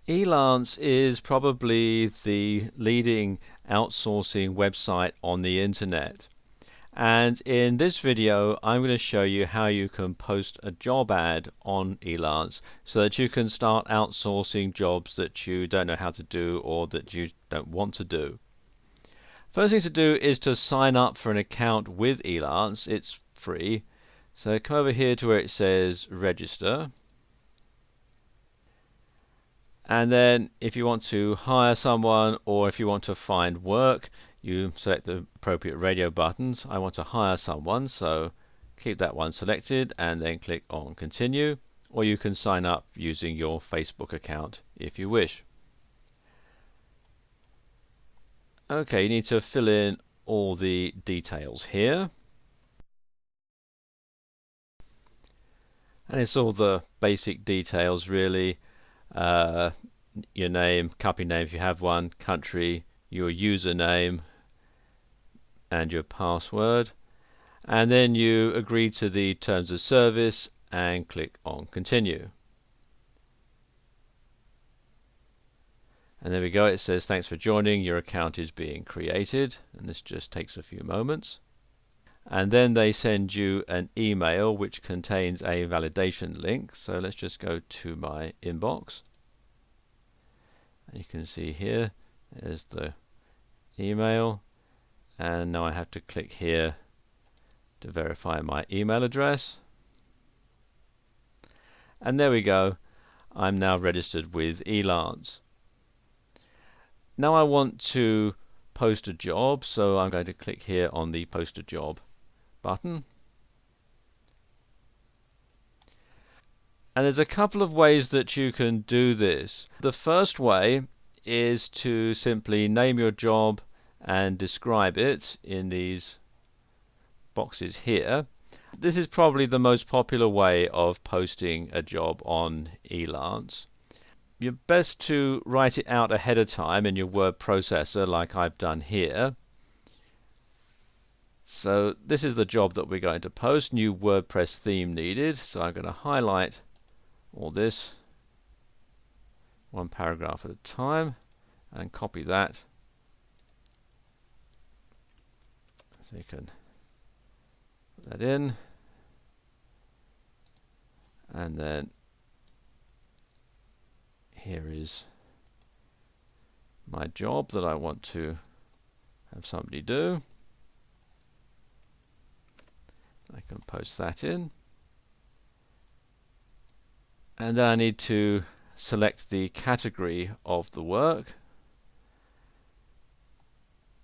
Elance is probably the leading outsourcing website on the internet. And in this video, I'm going to show you how you can post a job ad on Elance so that you can start outsourcing jobs that you don't know how to do or that you don't want to do. First thing to do is to sign up for an account with Elance. It's free. So come over here to where it says register. And then if you want to hire someone or if you want to find work, you select the appropriate radio buttons. I want to hire someone, so keep that one selected and then click on continue, or you can sign up using your Facebook account if you wish. Okay, you need to fill in all the details here. And it's all the basic details really. Your name, company name if you have one, country, your username and your password, and then you agree to the terms of service and click on continue. And there we go, it says thanks for joining, your account is being created, and this just takes a few moments. And then they send you an email which contains a validation link. So let's just go to my inbox. And you can see here, there's the email. And now I have to click here to verify my email address. And there we go. I'm now registered with Elance. Now I want to post a job, so I'm going to click here on the post a job button. And there's a couple of ways that you can do this. The first way is to simply name your job and describe it in these boxes here. This is probably the most popular way of posting a job on Elance. You're best to write it out ahead of time in your word processor like I've done here. So this is the job that we're going to post. New WordPress theme needed. So I'm going to highlight all this one paragraph at a time and copy that. So you can put that in. And then here is my job that I want to have somebody do. I can post that in. And then I need to select the category of the work.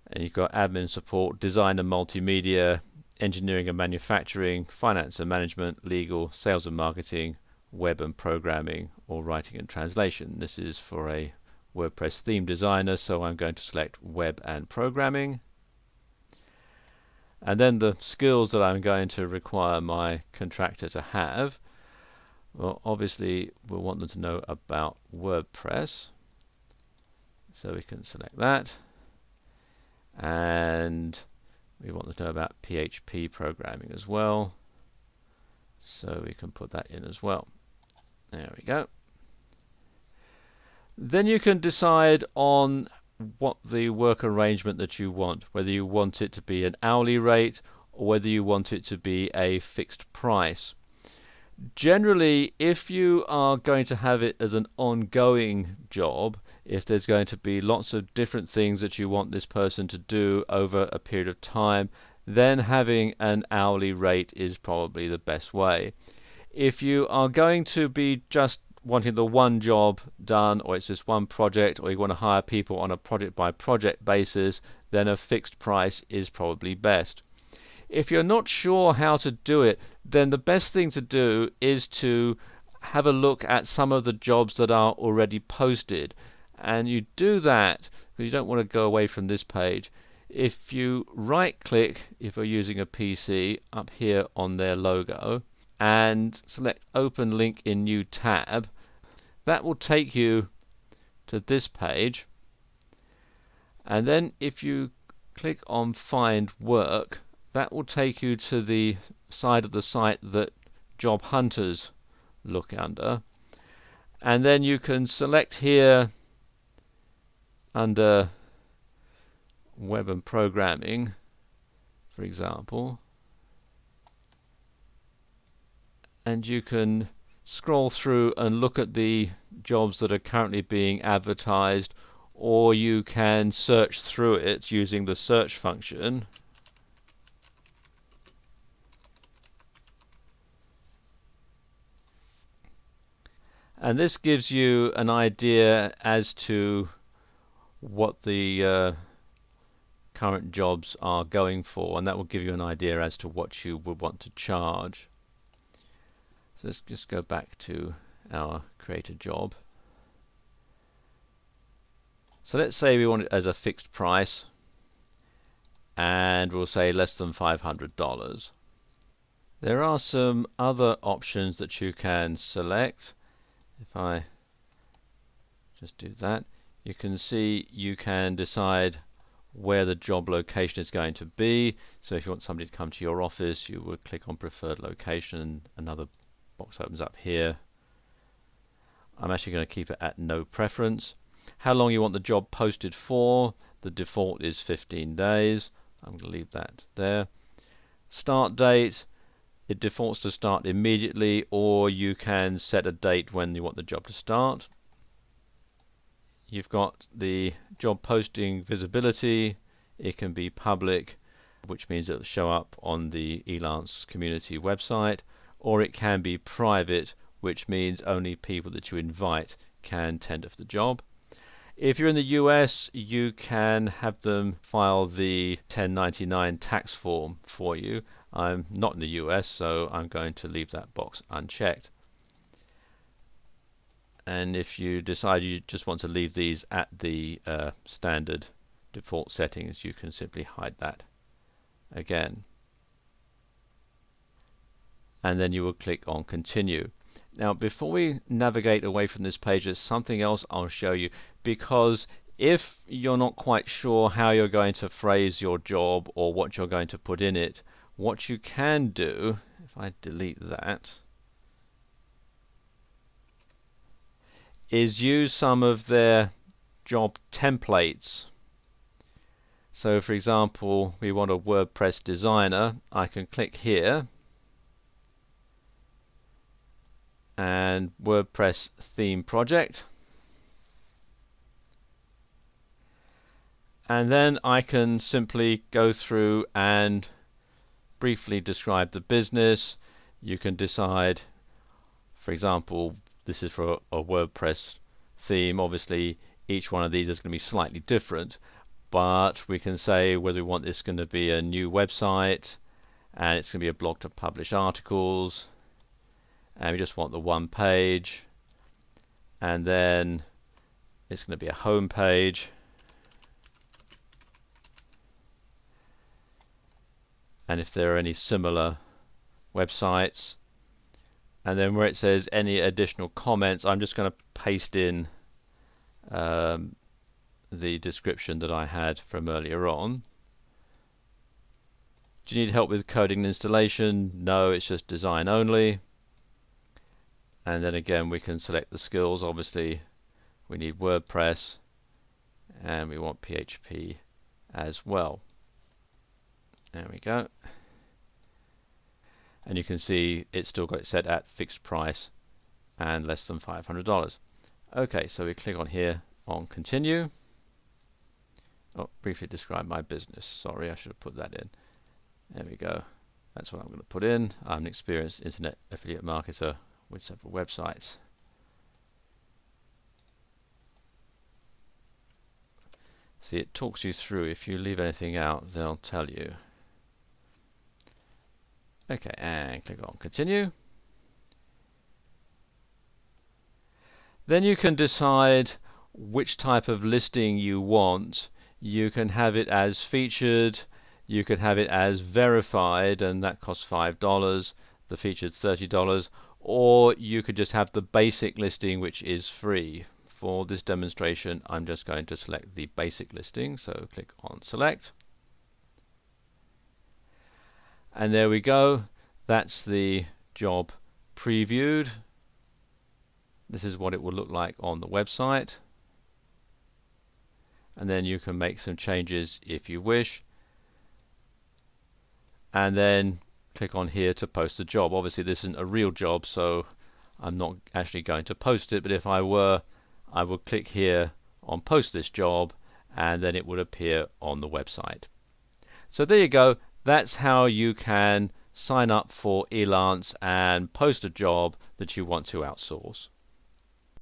And you've got admin support, design and multimedia, engineering and manufacturing, finance and management, legal, sales and marketing, web and programming, or writing and translation. This is for a WordPress theme designer, so I'm going to select web and programming. And then the skills that I'm going to require my contractor to have, well, obviously we'll want them to know about WordPress, so we can select that. And we want them to know about PHP programming as well, so we can put that in as well. There we go. Then you can decide on what the work arrangement that you want, whether you want it to be an hourly rate or whether you want it to be a fixed price. Generally, if you are going to have it as an ongoing job, if there's going to be lots of different things that you want this person to do over a period of time, then having an hourly rate is probably the best way. If you are going to be just wanting the one job done, or it's just one project, or you want to hire people on a project by project basis, then a fixed price is probably best. If you're not sure how to do it, then the best thing to do is to have a look at some of the jobs that are already posted. And you do that because you don't want to go away from this page. If you right click, if you're using a PC, up here on their logo and select open link in new tab, that will take you to this page. And then if you click on find work, that will take you to the side of the site that job hunters look under. And then you can select here under web and programming, for example, and you can scroll through and look at the jobs that are currently being advertised, or you can search through it using the search function. And this gives you an idea as to what the current jobs are going for, and that will give you an idea as to what you would want to charge. So let's just go back to our create a job. So let's say we want it as a fixed price, and we'll say less than $500. There are some other options that you can select. If I just do that, you can see you can decide where the job location is going to be. So if you want somebody to come to your office, you would click on preferred location. Another box opens up here. I'm actually going to keep it at no preference. How long you want the job posted for? The default is 15 days. I'm going to leave that there. Start date, it defaults to start immediately, or you can set a date when you want the job to start. You've got the job posting visibility. It can be public, which means it'll show up on the Elance community website, or it can be private, which means only people that you invite can tender for the job. If you're in the US, you can have them file the 1099 tax form for you. I'm not in the US, so I'm going to leave that box unchecked. And if you decide you just want to leave these at the standard default settings, you can simply hide that again. And then you will click on continue. Now, before we navigate away from this page, there's something else I'll show you, because if you're not quite sure how you're going to phrase your job or what you're going to put in it, what you can do, if I delete that, is use some of their job templates. So for example, we want a WordPress designer. I can click here and WordPress theme project, and then I can simply go through and briefly describe the business. You can decide, for example, this is for a WordPress theme. Obviously each one of these is going to be slightly different, but we can say whether we want this going to be a new website, and it's going to be a blog to publish articles, and we just want the one page, and then it's going to be a home page, and if there are any similar websites, and then where it says any additional comments, I'm just going to paste in the description that I had from earlier on. Do you need help with coding and installation? No, it's just design only. And then again we can select the skills. Obviously we need WordPress and we want PHP as well. There we go. And you can see it's still got it set at fixed price and less than $500. Okay, so we click on here on continue. Oh, briefly describe my business. Sorry, I should have put that in. There we go. That's what I'm going to put in. I'm an experienced internet affiliate marketer with several websites. See, it talks you through. If you leave anything out, they'll tell you. Okay, and click on continue. Then you can decide which type of listing you want. You can have it as featured, you can have it as verified, and that costs $5, the featured $30, or you could just have the basic listing, which is free. For this demonstration, I'm just going to select the basic listing, so click on select. And there we go. That's the job previewed. This is what it will look like on the website, and then you can make some changes if you wish, and then click on here to post the job. Obviously this isn't a real job, so I'm not actually going to post it, but if I were, I would click here on post this job, and then it would appear on the website. So there you go. That's how you can sign up for Elance and post a job that you want to outsource.